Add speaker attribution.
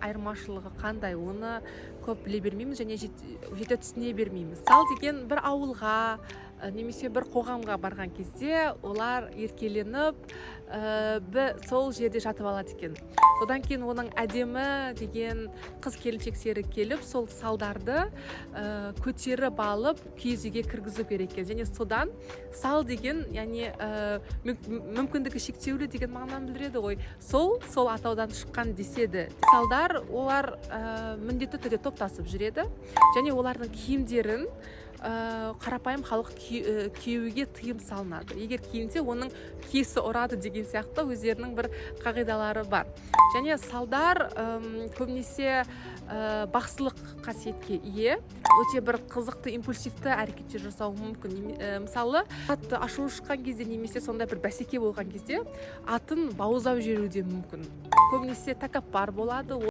Speaker 1: айырмашылығы қандай, оны көп біле бермейміз және жете түсіне бермейміз. Сал деген бір ауылға немесе бір қоғамға барған кезде олар еркеленіп сол жерде жатып алады екен. Содан кейін оның әдемі деген қыз келіншектері келіп сол салдарды көтеріп алып киіз үйге кіргізу керек екен. Және содан сал деген, яғни мүмкіндігі шектеулі деген мағынаны білдіреді ғой. Сол атаудан шыққан деседі. Салдар олар міндетті түрде топтасып жүреді және олардың киімдерін қарапайым халық киюге тыйым салынады. Егер киінсе, оның киесі ұрады деген сияқты өздерінің бір қағидалары бар. Және салдар көбінесе бақсылық қасиетке ие, өте бір қызықты, импульсивті әрекеттер жасауы мүмкін. Мысалы, ат ашу шыққан кезде немесе сондай бір бәсеке болған кезде атын бауыздап жіберуі де мүмкін. Көбінесе тәкаппар болады.